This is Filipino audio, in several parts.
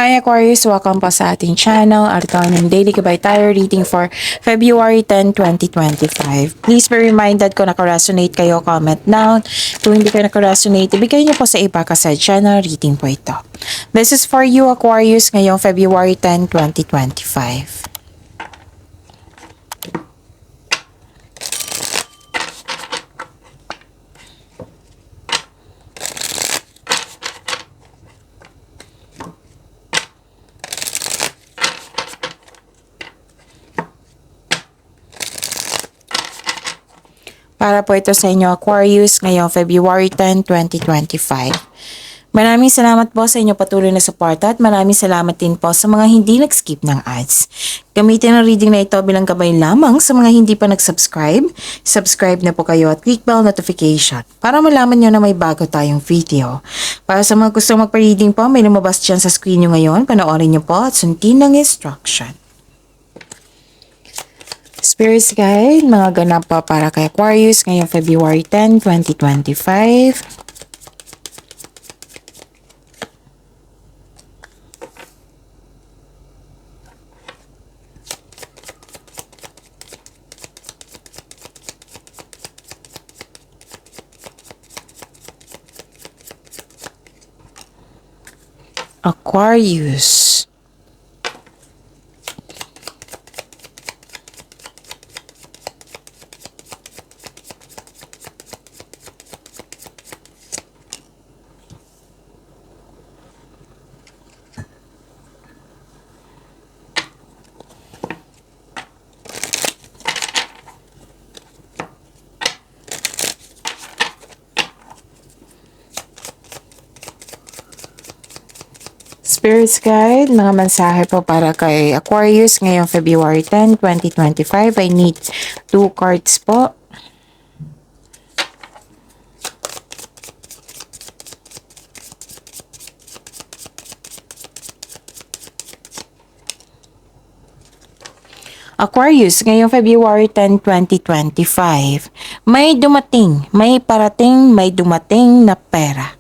Hi Aquarius! Welcome po sa ating channel at ito ang daily gabay tayo reading for February 10, 2025. Please be reminded kung naka-resonate kayo, comment down. Kung hindi kayo naka-resonate, ibigay niyo po sa iba kasi channel reading po ito. This is for you Aquarius ngayong February 10, 2025. Para po ito sa inyo Aquarius ngayong February 10, 2025. Maraming salamat po sa inyo patuloy na suporta at maraming salamat din po sa mga hindi nag-skip ng ads. Gamitin ang reading na ito bilang gabay lamang sa mga hindi pa nag-subscribe. Subscribe na po kayo at click bell notification para malaman nyo na may bago tayong video. Para sa mga gustong magpa-reading po, may lumabas dyan sa screen nyo ngayon. Panoorin nyo po at sundin ng instruction. Spirits Guide, mga ganap po para kay Aquarius ngayong February 10, 2025. Aquarius. Spirits Guide, mga mensahe po para kay Aquarius ngayong February 10, 2025. I need 2 cards po. Aquarius, ngayong February 10, 2025, may dumating, may parating, may dumating na pera.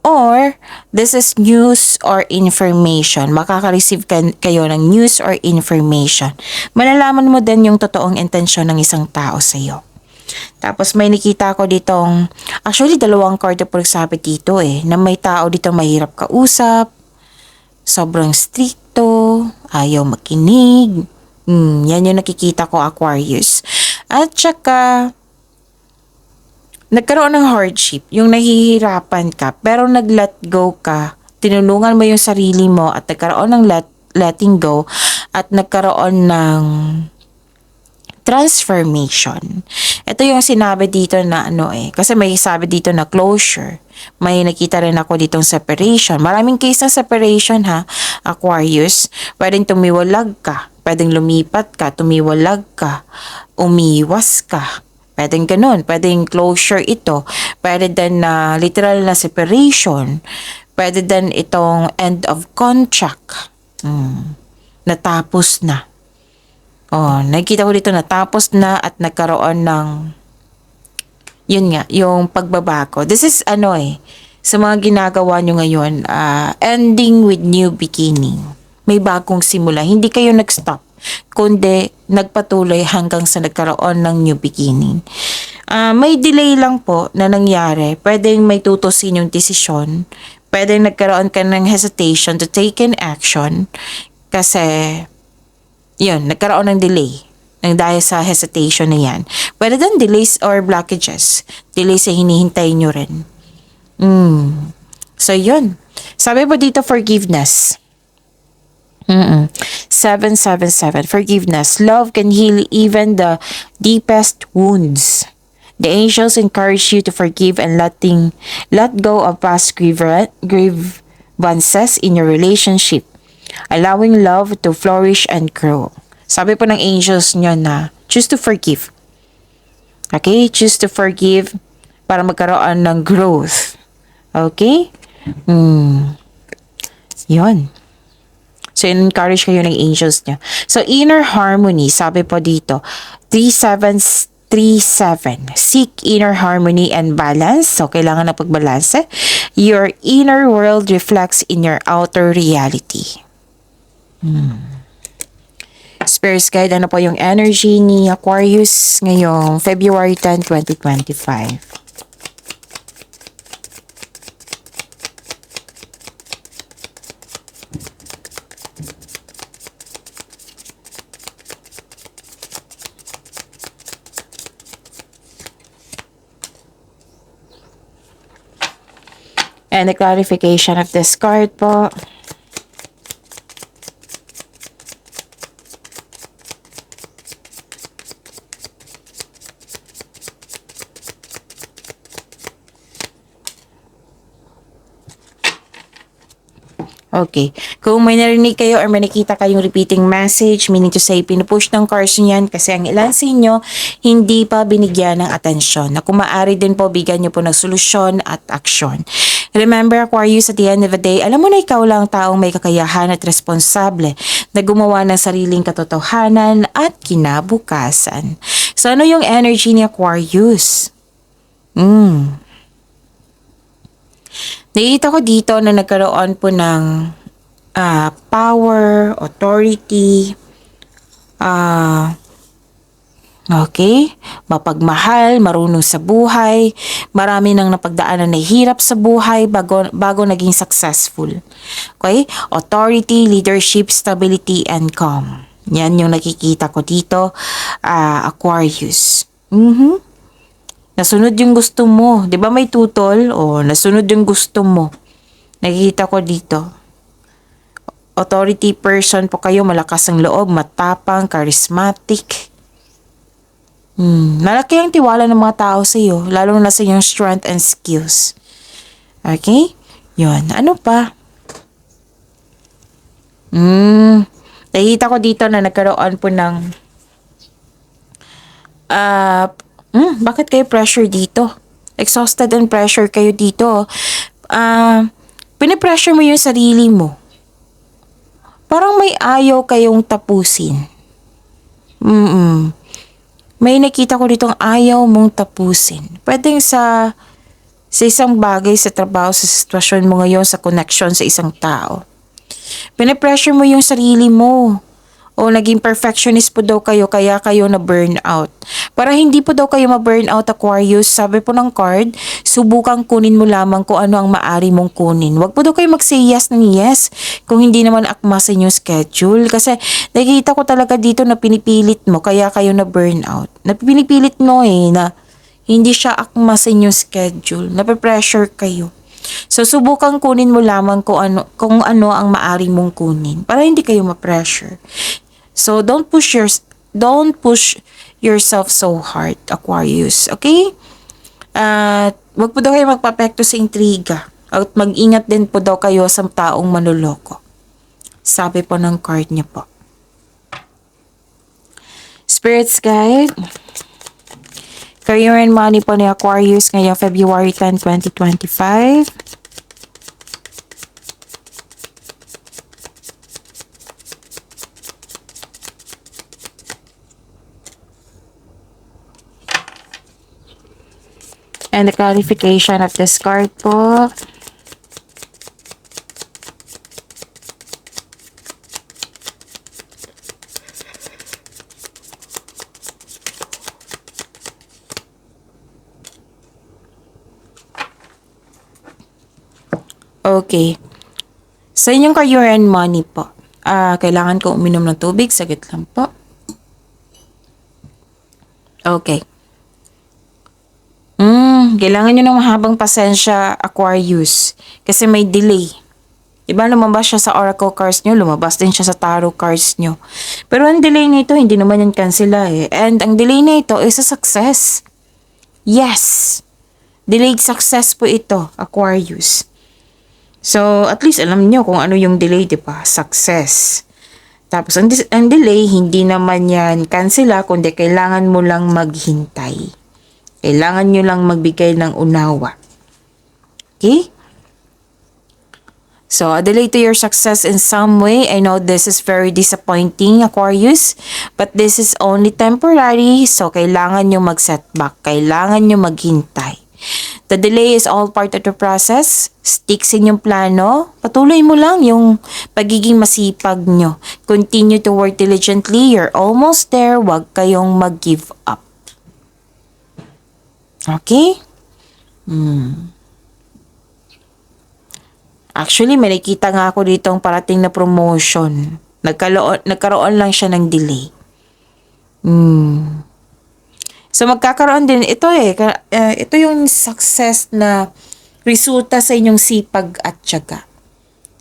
Or this is news or information. Makaka-receive kayo ng news or information. Malalaman mo din yung totoong intensyon ng isang tao sa iyo. Tapos may nakita ko ditong, actually 2 card po nagsabi dito na may tao dito mahirap kausap, sobrang stricto, ayaw makinig. Yan yung nakikita ko Aquarius. At saka nagkaroon ng hardship, yung nahihirapan ka, pero nag-let go ka, tinulungan mo yung sarili mo at nagkaroon ng letting go at nagkaroon ng transformation. Ito yung sinabi dito na kasi may sabi dito na closure. May nakita rin ako ditong separation. Maraming case ng separation Aquarius. Pwedeng tumiwalag ka, pwedeng lumipat ka, tumiwalag ka, umiwas ka. Pwedeng ganun, pwedeng closure ito, pwede din na literal na separation, pwede din itong end of contract, natapos na. Nakikita ko dito natapos na at nagkaroon ng, yun nga, yung pagbabago. This is sa mga ginagawa nyo ngayon, ending with new beginning. May bagong simula, hindi kayo nag-stop, kundi nagpatuloy hanggang sa nagkaroon ng new beginning. May delay lang po na nangyari. Pwedeng may tutusin yung desisyon. Pwedeng nagkaroon ka ng hesitation to take an action. Kasi, yun, nagkaroon ng delay. Nang dahil sa hesitation na yan. Pwede din delays or blockages. Delays sa hinihintay nyo rin. So, yun. Sabi po dito, forgiveness. 777, forgiveness. Love can heal even the deepest wounds. The angels encourage you to forgive and let go of past grievances in your relationship, allowing love to flourish and grow. Sabi po ng angels nyo na choose to forgive. Okay? Choose to forgive para magkaroon ng growth. Okay? Yun. So, encourage kayo ng angels niya. So, inner harmony, sabi po dito, 3-7 3-7. Seek inner harmony and balance. So, kailangan na pagbalanse. Your inner world reflects in your outer reality. Spirits Guide, ano po yung energy ni Aquarius ngayong February 10, 2025? And the clarification of this card po. Okay. Kung may narinig kayo or may nakita kayong repeating message, meaning to say, pinupush ng cards niyan kasi ang ilan sa inyo hindi pa binigyan ng atensyon. Na kung maaari din po, bigyan nyo po ng solusyon at aksyon. Remember, Aquarius, at the end of the day, alam mo na ikaw lang taong may kakayahan at responsable na gumawa ng sariling katotohanan at kinabukasan. So, ano yung energy ni Aquarius? Nakita ko dito na nagkaroon po ng power, authority, okay, mapagmahal, marunong sa buhay, marami nang napagdaanan na hirap sa buhay bago naging successful. Okay? Authority, leadership, stability, and calm. Yan yung nakikita ko dito, Aquarius. Nasunod yung gusto mo. 'Di ba may tutol? O, nasunod yung gusto mo. Nakikita ko dito. Authority person po kayo, malakas ang loob, matapang, charismatic. Malaki ang tiwala ng mga tao sa iyo, lalo na sa iyong strength and skills. Okay? Yun. Ano pa? Nakikita ko dito na nagkaroon po ng bakit kayo pressure dito? Exhausted and pressure kayo dito. Pinipressure mo yung sarili mo. Parang may ayaw kayong tapusin. May nakita ko ditong ayaw mong tapusin. Pwedeng sa isang bagay, sa trabaho, sa sitwasyon mo ngayon, sa connection sa isang tao. Pinipressure mo yung sarili mo. O naging perfectionist po daw kayo kaya kayo na burnout. Para hindi po daw kayo ma-burnout, Aquarius, sabi po ng card, subukang kunin mo lamang kung ano ang maari mong kunin. Huwag po daw kayo mag-say yes ng yes kung hindi naman akma sa inyong schedule. Kasi nakikita ko talaga dito na pinipilit mo kaya kayo na burnout. Na pinipilit mo na hindi siya akma sa inyong schedule. Nape-pressure kayo. So, subukang kunin mo lamang kung ano ang maari mong kunin para hindi kayo ma-pressure. So, don't push yourself so hard, Aquarius. Okay? Wag po daw kayo magpapekto sa intriga. At mag-ingat din po daw kayo sa taong manloloko. Sabi po ng card niya po. Spirits Guide. Career and money po ni Aquarius ngayong February 10, 2025. And the clarification of this card po. Okay. Sa inyong career and money po, kailangan ko uminom ng tubig. Saglit lang po. Okay. Kailangan nyo ng mahabang pasensya, Aquarius. Kasi may delay. Diba lumabas siya sa oracle cards nyo, lumabas din siya sa tarot cards nyo. Pero ang delay nito, hindi naman yan cancela And ang delay nito is a success. Yes. Delayed success po ito, Aquarius. So, at least alam nyo kung ano yung delay, diba? Success. Tapos, ang delay, hindi naman yan cancela, kundi kailangan mo lang maghintay. Kailangan nyo lang magbigay ng unawa. Okay? So, a delay to your success in some way. I know this is very disappointing, Aquarius, but this is only temporary. So, kailangan nyo mag-setback. Kailangan nyo maghintay. The delay is all part of the process. Stick sa inyong plano. Patuloy mo lang yung pagiging masipag nyo. Continue to work diligently. You're almost there. Huwag kayong mag-give up. Okay? Actually, may nakita nga ako dito ang parating na promotion. Nagkaroon lang siya ng delay. So, magkakaroon din, ito yung success na resulta sa inyong sipag at tiyaga.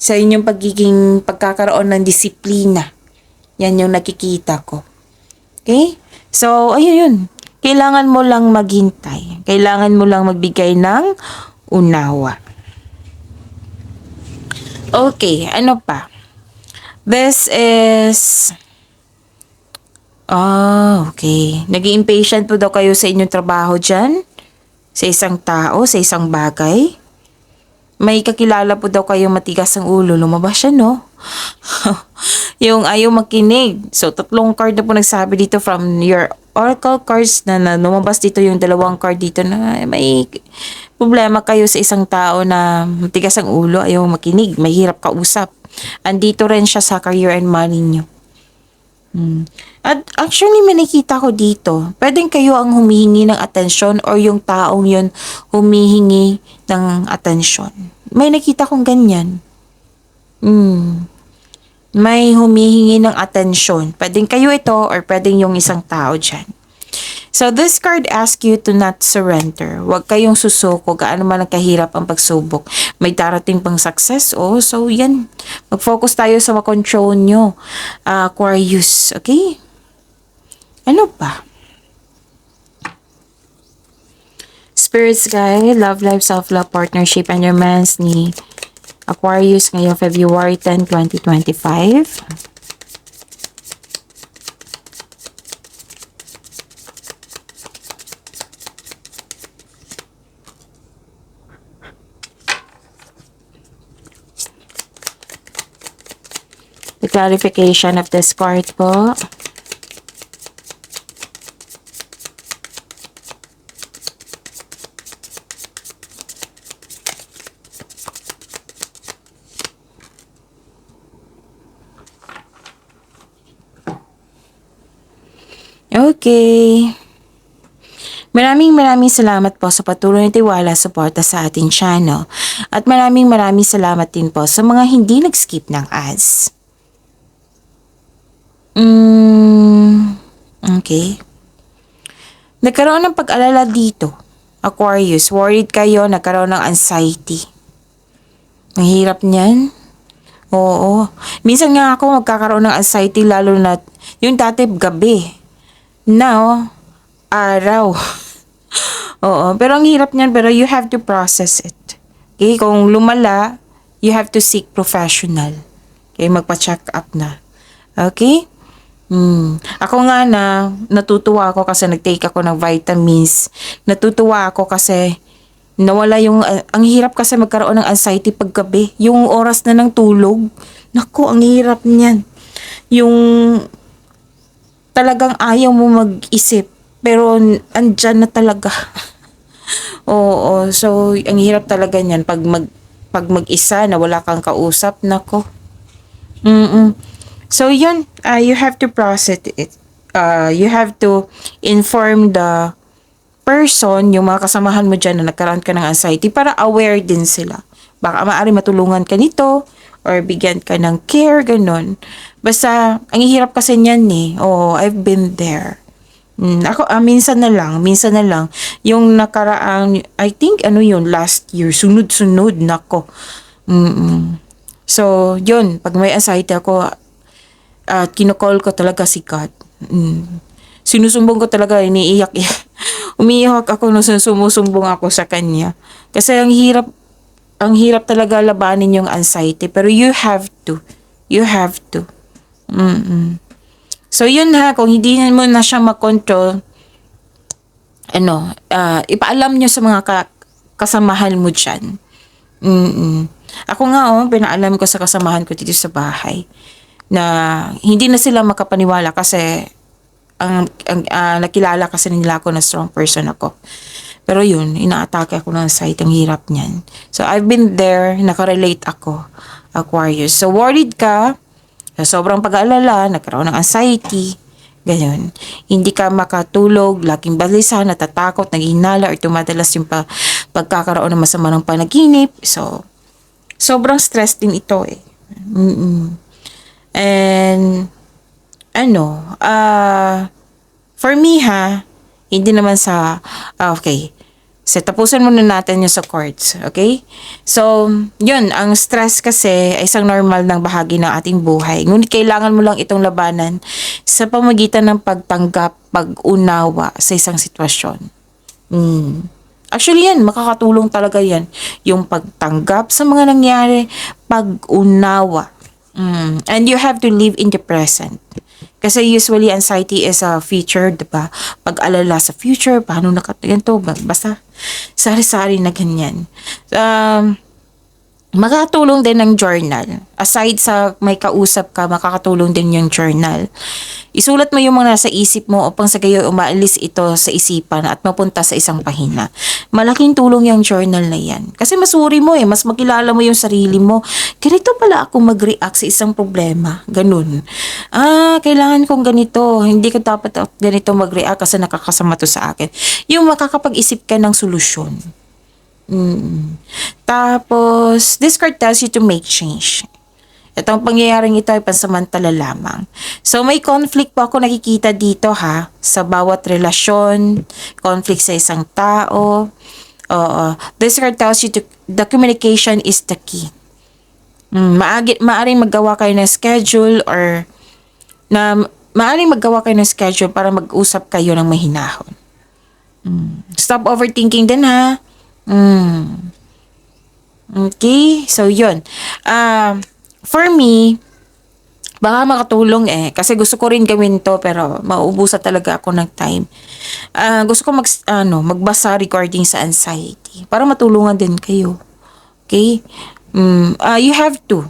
Sa inyong pagkakaroon ng disiplina. Yan yung nakikita ko. Okay? So, ayun yun. Kailangan mo lang maghintay. Kailangan mo lang magbigay ng unawa. Okay, ano pa? This is... okay. Nag-i-impatient po daw kayo sa inyong trabaho dyan? Sa isang tao, sa isang bagay? May kakilala po daw kayong matigas ang ulo. Lumabas siya, no? Yung ayaw makinig. So, 3 card na po nagsabi dito from your oracle cards na lumabas dito yung 2 card dito na may problema kayo sa isang tao na matigas ang ulo, ayaw makinig, mahirap kausap. Andito rin siya sa career and money nyo. At actually, may nakita ko dito, pwedeng kayo ang humihingi ng atensyon or yung taong yun humihingi ng atensyon. May nakita kong ganyan. May humihingi ng atensyon. Pwedeng kayo ito or pwedeng yung isang tao dyan. So, this card asks you to not surrender. Huwag kayong susuko, gaano man ang kahirap ang pagsubok. May darating pang success. So yan. Mag-focus tayo sa makontrol nyo. Aquarius, okay? Ano pa? Spirits guide, love life, self-love, partnership, and romance ni Aquarius ngayong February 10, 2025. The clarification of this card po. Okay. Maraming salamat po sa patuloy na tiwala, suporta sa ating channel. At maraming salamat din po sa mga hindi nag-skip ng ads. Okay. Nagkaroon ng pag-alala dito. Aquarius, worried kayo, nagkaroon ng anxiety. Ang hirap niyan. Oo. Minsan nga ako magkakaroon ng anxiety lalo na yung dati gabi. Now, araw. Oo. Pero ang hirap niyan, pero you have to process it. Okay? Kung lumala, you have to seek professional. Okay? Magpa-check up na. Okay? Ako nga natutuwa ako kasi nag-take ako ng vitamins. Natutuwa ako kasi nawala yung, ang hirap kasi magkaroon ng anxiety paggabi. Yung oras na ng tulog. Naku, ang hirap niyan. Yung talagang ayaw mo mag-isip. Pero andyan na talaga. Oo, so ang hirap talaga niyan. Pag mag-isa na wala kang kausap, nako. So yun, you have to process it. You have to inform the person, yung mga kasamahan mo dyan na nagkaroon ka ng anxiety para aware din sila. Baka maaari matulungan ka nito or bigyan ka ng care, ganun. Basta, ang hirap kasi niyan eh. Oh, I've been there. Ako, minsan na lang. Yung nakaraang, I think, last year, sunod-sunod, nako. So, yun, pag may anxiety ako, at kinocall ko talaga si God. Sinusumbong ko talaga, iniiyak. Umiiyak ako nung sumusumbong ako sa kanya. Kasi ang hirap talaga labanin yung anxiety. Pero you have to. So yun kung hindi mo na siya makontrol, ipaalam nyo sa mga kasamahan mo dyan. Ako nga pinaalam ko sa kasamahan ko dito sa bahay na hindi na sila makapaniwala kasi nakilala kasi nila ako na strong person ako. Pero yun, inaatake ako ng anxiety, ang hirap niyan. So I've been there, nakarelate ako, Aquarius. So worried ka, sa sobrang pag-aalala, nagkaroon ng anxiety, ganyan. Hindi ka makatulog, laging balisa, natatakot, naghihinala, or tumadalas yung pagkakaroon ng masama ng panaginip. So, sobrang stress din ito eh. And, for me hindi naman sa, okay. So, tapusin muna natin yung sa courts, okay? So, yun, ang stress kasi ay isang normal ng bahagi ng ating buhay. Ngunit kailangan mo lang itong labanan sa pamagitan ng pagtanggap, pag-unawa sa isang sitwasyon. Actually yan, makakatulong talaga yan. Yung pagtanggap sa mga nangyari, pag-unawa. And you have to live in the present. Kasi usually anxiety is a future, diba? Pag-alala sa future, paano ganito, basta sari-sari na ganyan. Makakatulong din ng journal. Aside sa may kausap ka, makakatulong din yung journal. Isulat mo yung mga nasa isip mo upang sa gayon umaalis ito sa isipan at mapunta sa isang pahina. Malaking tulong yung journal na yan. Kasi masuri mo mas makilala mo yung sarili mo. Ganito pala ako mag-react sa isang problema. Ganun. Kailangan kong ganito. Hindi ko dapat ganito mag-react kasi nakakasama to sa akin. Yung makakapag-isip ka ng solusyon. Tapos, this card tells you to make change. Itong pangyayaring ito ay pansamantala lamang. So, may conflict po ako nakikita dito sa bawat relasyon, conflict sa isang tao. This card tells you the communication is the key. Maaring maggawa kayo ng schedule or maaring maggawa kayo ng schedule para mag-usap kayo ng mahinahon. Stop overthinking din Okay, so yun. For me, baka makatulong kasi gusto ko rin gawin to pero mauubusan talaga ako ng time. Gusto ko magbasa regarding sa anxiety para matulungan din kayo. Okay? You have to,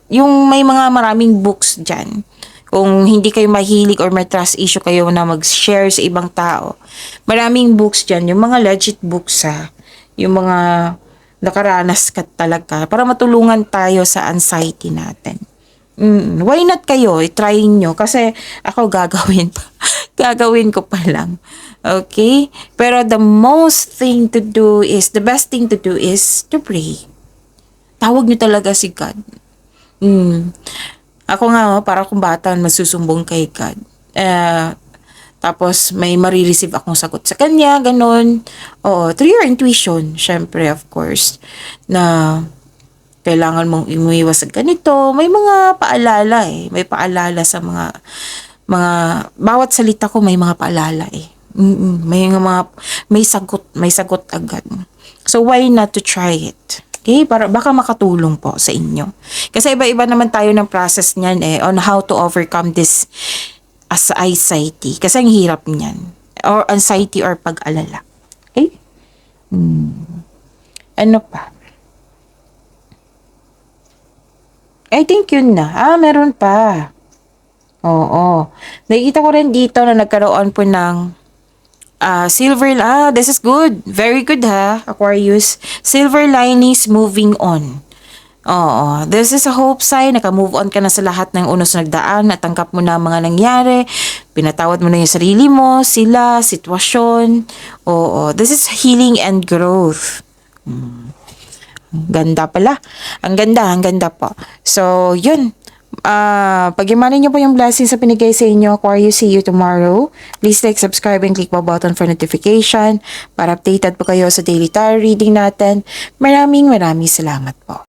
yung may mga maraming books dyan. Kung hindi kayo mahilig or may trust issue kayo na mag-share sa ibang tao, maraming books dyan, yung mga legit books yung mga nakaranas ka talaga para matulungan tayo sa anxiety natin. Why not kayo? I-try nyo. Kasi ako gagawin ko pa lang. Okay? Pero the best thing to do is to pray. Tawag nyo talaga si God. Ako nga, para kung bata masusumbong kay God. Tapos may marireceive akong sagot sa kanya, ganun. Through your intuition, syempre, of course, na kailangan mong umiwas sa ganito. May mga paalala May paalala sa mga bawat salita ko may mga paalala may sagot agad. So why not to try it? Okay, para baka makatulong po sa inyo. Kasi iba-iba naman tayo ng process niyan on how to overcome this as anxiety. Kasi ang hirap niyan. Or anxiety or pag-alala. Okay? Ano pa? I think yun na. Meron pa. Oo. Nakikita ko rin dito na nagkaroon po ng silver. This is good. Very good Aquarius. Silver linings, moving on. This is a hope sign. Naka-move on ka na sa lahat ng unos nagdaan. Natanggap mo na ang mga nangyari. Pinatawad mo na yung sarili mo, sila, sitwasyon. This is healing and growth. Ganda pala. Ang ganda po. So, yun. Pag-imanin nyo po yung blessings sa pinigay sa inyo. Aquarius, see you tomorrow. Please like, subscribe, and click the button for notification para updated po kayo sa daily tarot reading natin. Maraming salamat po.